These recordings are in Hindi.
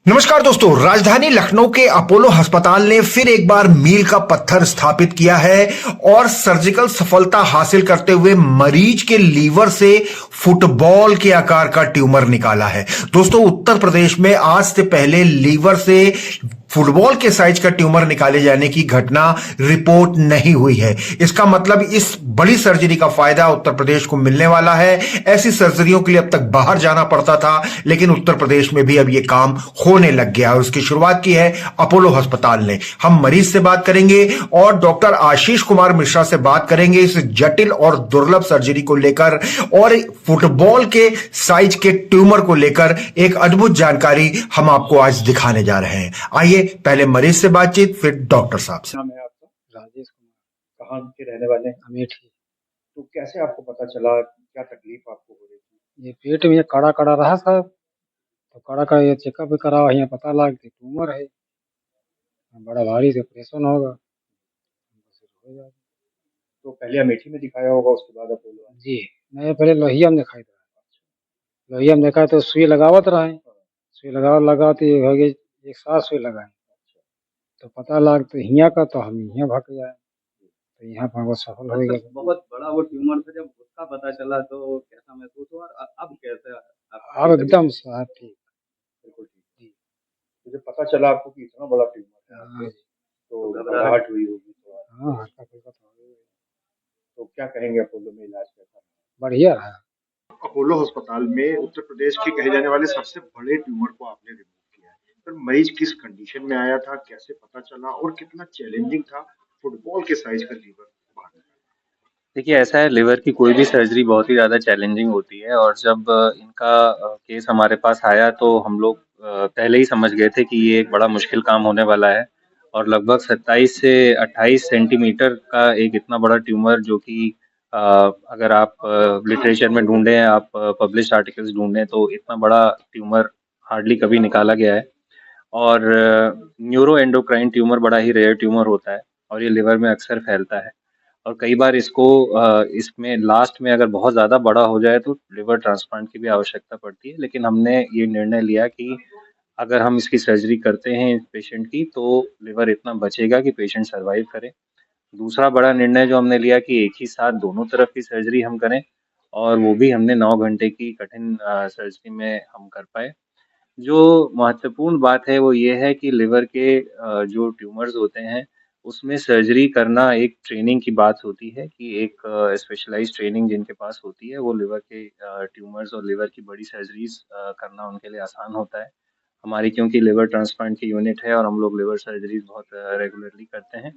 नमस्कार दोस्तों, राजधानी लखनऊ के अपोलो अस्पताल ने फिर एक बार मील का पत्थर स्थापित किया है और सर्जिकल सफलता हासिल करते हुए मरीज के लीवर से फुटबॉल के आकार का ट्यूमर निकाला है। दोस्तों, उत्तर प्रदेश में आज से पहले लीवर से फुटबॉल के साइज का ट्यूमर निकाले जाने की घटना रिपोर्ट नहीं हुई है। इसका मतलब इस बड़ी सर्जरी का फायदा उत्तर प्रदेश को मिलने वाला है। ऐसी सर्जरियों के लिए अब तक बाहर जाना पड़ता था, लेकिन उत्तर प्रदेश में भी अब यह काम होने लग गया और उसकी शुरुआत की है अपोलो अस्पताल ने। हम मरीज से बात करेंगे और डॉक्टर आशीष कुमार मिश्रा से बात करेंगे इस जटिल और दुर्लभ सर्जरी को लेकर और फुटबॉल के साइज के ट्यूमर को लेकर एक अद्भुत जानकारी हम आपको आज दिखाने जा रहे हैं। आइए पहले मरीज से बातचीत, फिर डॉक्टर साहब से। नाम है आपका? राजेश कुमार। कहाँ के रहने वाले हैं? अमेठी। तो कैसे आपको पता चला? क्या तकलीफ आपको हो रही थी? ये पेट में कड़ा कड़ा रहा साहब, तो कड़ा कड़ा ये चेकअप भी करा, यहाँ पता लगा कि ट्यूमर है। बड़ा भारी से ऑपरेशन होगा, बस हो जाएगा। तो पहले अमेठी में दिखाया होगा, उसके बाद अपोलो आए। जी, मैं पहले लोहिया में दिखाई था। लोहिया में देखा तो सुई लगावत रहे, सुई लगाते हो गई, एक साथ सुई लगाए तो पता लगा तो हियाँ का, तो हम यहाँ भाग जाए, तो यहाँ पर वो सफल हो गया। बहुत बड़ा वो ट्यूमर था, जब उसका पता चला तो कैसा महसूस हुआ और अब कैसा आपकी अब तबीयत? एकदम साहब ठीक। बिल्कुल ठीक। जी। तो जब पता चला आपको कि इतना बड़ा ट्यूमर है हाँ आपके, जी। तो तो घबराहट हुई होगी थोड़ा। हाँ, हल्का फुल्का तो हो गया। तो क्या कहेंगे, अपोलो में इलाज कैसा रहा? बढ़िया रहा। अपोलो अस्पताल में उत्तर प्रदेश के कहे जाने वाले सबसे बड़े ट्यूमर को आपने रिमूव किया है। पर मरीज किस कंडीशन में आया था, कैसे पता चला और कितना चैलेंजिंग था फुटबॉल के साइज का लीवर बाहर निकालना? देखिए, ऐसा है, लिवर की कोई भी सर्जरी बहुत ही ज़्यादा चैलेंजिंग होती है और जब इनका केस हमारे पास आया तो हम लोग पहले ही समझ गए थे कि ये एक बड़ा मुश्किल काम होने वाला है और लगभग 27 से 28 सेंटीमीटर का एक इतना बड़ा ट्यूमर, जो कि अगर आप लिटरेचर में ढूंढें, आप पब्लिश्ड आर्टिकल्स ढूंढें, तो इतना बड़ा ट्यूमर हार्डली कभी निकाला गया है। और न्यूरो एंडोक्राइन ट्यूमर बड़ा ही रेयर ट्यूमर होता है और ये लिवर में अक्सर फैलता है और कई बार इसमें लास्ट में अगर बहुत ज़्यादा बड़ा हो जाए तो लिवर ट्रांसप्लांट की भी आवश्यकता पड़ती है। लेकिन हमने ये निर्णय लिया कि अगर हम इसकी सर्जरी करते हैं इस पेशेंट की, तो लिवर इतना बचेगा कि पेशेंट सर्वाइव करे। दूसरा बड़ा निर्णय जो हमने लिया कि एक ही साथ दोनों तरफ की सर्जरी हम करें और वो भी हमने 9 घंटे की कठिन सर्जरी में हम कर पाए। जो महत्वपूर्ण बात है वो ये है कि लिवर के जो ट्यूमर्स होते हैं, उसमें सर्जरी करना एक ट्रेनिंग की बात होती है कि एक स्पेशलाइज़्ड ट्रेनिंग जिनके पास होती है, वो लिवर के ट्यूमर्स और लिवर की बड़ी सर्जरीज़ करना उनके लिए आसान होता है। हमारी क्योंकि लिवर ट्रांसप्लांट की यूनिट है और हम लोग लिवर सर्जरीज़ बहुत रेगुलरली करते हैं,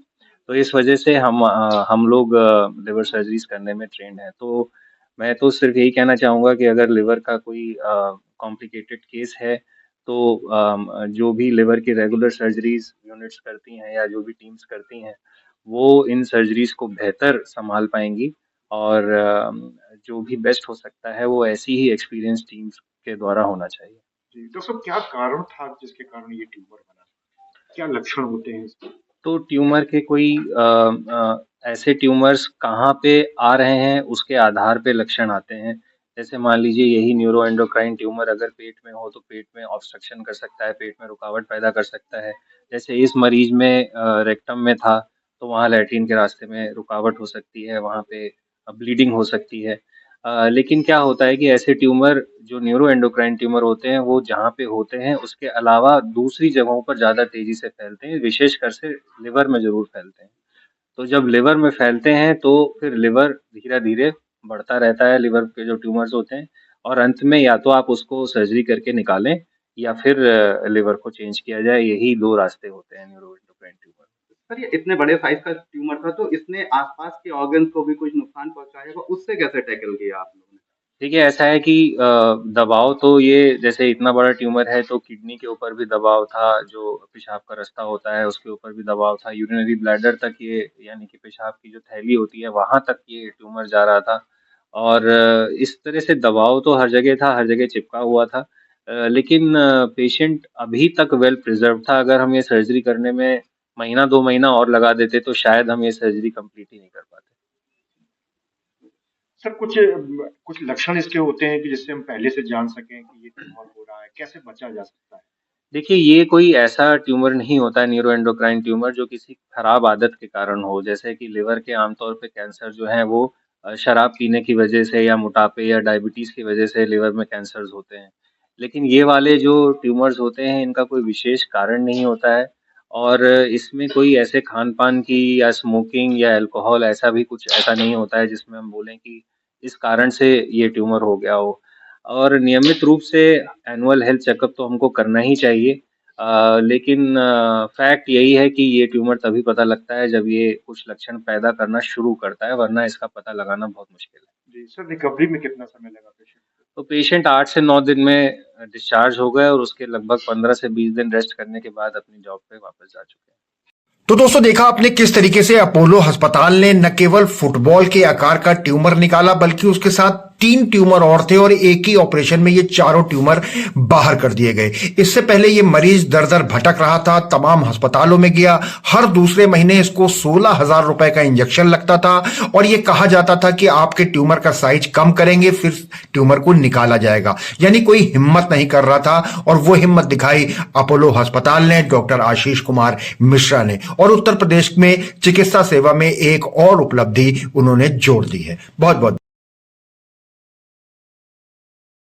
तो इस वजह से हम लोग लिवर सर्जरीज़ करने में ट्रेन्ड हैं। तो मैं तो सिर्फ़ यही कहना चाहूँगा कि अगर लिवर का कोई कॉम्प्लिकेटेड केस है, तो जो भी लिवर की रेगुलर सर्जरीज़ यूनिट्स करती हैं या जो भी टीम्स करती हैं, वो इन सर्जरीज़ को बेहतर सँभाल पाएँगी और जो भी बेस्ट हो सकता है, वो ऐसी ही एक्सपीरियंस्ड टीम्स के द्वारा होना चाहिए। जी, डॉक्टर साहब, क्या कारण था जिसके कारण ये ट्यूमर बना? क्या लक्षण होते हैं इसके? तो ट्यूमर के कोई ऐसे ट्यूमर्स कहाँ पे आ रहे हैं, उसके आधार पे लक्षण आते हैं। जैसे मान लीजिए यही न्यूरोएंडोक्राइन ट्यूमर अगर पेट में हो, तो पेट में ऑब्स्ट्रक्शन कर सकता है, पेट में रुकावट पैदा कर सकता है। जैसे इस मरीज में रेक्टम में था, तो वहाँ लैट्रिन के रास्ते में रुकावट हो सकती है, वहाँ पे ब्लीडिंग हो सकती है। लेकिन क्या होता है कि ऐसे ट्यूमर जो न्यूरोएंडोक्राइन ट्यूमर होते हैं, वो जहाँ पे होते हैं, उसके अलावा दूसरी जगहों पर ज़्यादा तेज़ी से फैलते हैं, विशेषकर से लिवर में ज़रूर फैलते हैं। तो जब लिवर में फैलते हैं, तो फिर लिवर धीरे-धीरे बढ़ता रहता है, लिवर के जो ट्यूमर्स होते हैं, और अंत में या तो आप उसको सर्जरी करके निकालें या फिर लिवर को चेंज किया जाए। यही 2 रास्ते होते हैं न्यूरोएंडोक्राइन ट्यूमर। सर, ये इतने बड़े साइज का ट्यूमर था, तो इसने आसपास के ऑर्गन्स को भी कुछ नुकसान पहुंचाया होगा, उससे कैसे टैकल किया आप लोगों ने? देखिए, ऐसा है कि दबाव तो ये, जैसे इतना बड़ा ट्यूमर है तो किडनी के ऊपर भी दबाव था, जो पेशाब का रास्ता होता है उसके ऊपर भी दबाव था, यूरिनरी ब्लैडर तक ये, यानी कि पेशाब की जो थैली होती है वहाँ तक ये ट्यूमर जा रहा था। और इस तरह से दबाव तो हर जगह था, हर जगह चिपका हुआ था। लेकिन पेशेंट अभी तक वेल प्रिज़र्व्ड था। अगर हम ये सर्जरी करने में महीना 2 महीना और लगा देते तो शायद हम ये सर्जरी कंप्लीट ही नहीं कर पाते। सर, कुछ लक्षण इसके होते हैं कि जिससे हम पहले से जान सकें कि ये ट्यूमर हो रहा है, कैसे बचा जा सकता है? देखिए, ये कोई ऐसा ट्यूमर नहीं होता है न्यूरोएंडोक्राइन ट्यूमर जो किसी खराब आदत के कारण हो। जैसे कि लिवर के आमतौर पे कैंसर जो हैं वो शराब पीने की वजह से या मोटापे या डायबिटीज़ की वजह से लिवर में कैंसर्स होते हैं। लेकिन ये वाले जो ट्यूमर्स होते हैं इनका कोई विशेष कारण नहीं होता है और इसमें कोई ऐसे खान-पान की या स्मोकिंग या अल्कोहल ऐसा भी कुछ ऐसा नहीं होता है जिसमें हम बोलें कि इस कारण से ये ट्यूमर हो गया हो। और नियमित रूप से एनुअल हेल्थ चेकअप तो हमको करना ही चाहिए। लेकिन फैक्ट यही है कि ये ट्यूमर तभी पता लगता है जब ये कुछ लक्षण पैदा करना शुरू करता है, वरना इसका पता लगाना बहुत मुश्किल है। जी सर, रिकवरी में कितना समय लगा पेशेंट को? तो पेशेंट 8 से 9 दिन में डिस्चार्ज हो गए और उसके लगभग 15 से 20 दिन रेस्ट करने के बाद अपनी जॉब पे वापस जा चुके हैं। तो दोस्तों देखा आपने किस तरीके से अपोलो अस्पताल ने न केवल फुटबॉल के आकार का ट्यूमर निकाला बल्कि उसके साथ 3 ट्यूमर और थे और एक ही ऑपरेशन में ये चारों ट्यूमर बाहर कर दिए गए। इससे पहले ये मरीज दर दर भटक रहा था, तमाम अस्पतालों में गया, हर दूसरे महीने इसको 16,000 रुपए का इंजेक्शन लगता था और ये कहा जाता था कि आपके ट्यूमर का साइज कम करेंगे फिर ट्यूमर को निकाला जाएगा। यानी कोई हिम्मत नहीं कर रहा था और वो हिम्मत दिखाई अपोलो अस्पताल ने, डॉक्टर आशीष कुमार मिश्रा ने, और उत्तर प्रदेश में चिकित्सा सेवा में एक और उपलब्धि उन्होंने जोड़ दी है। बहुत बहुत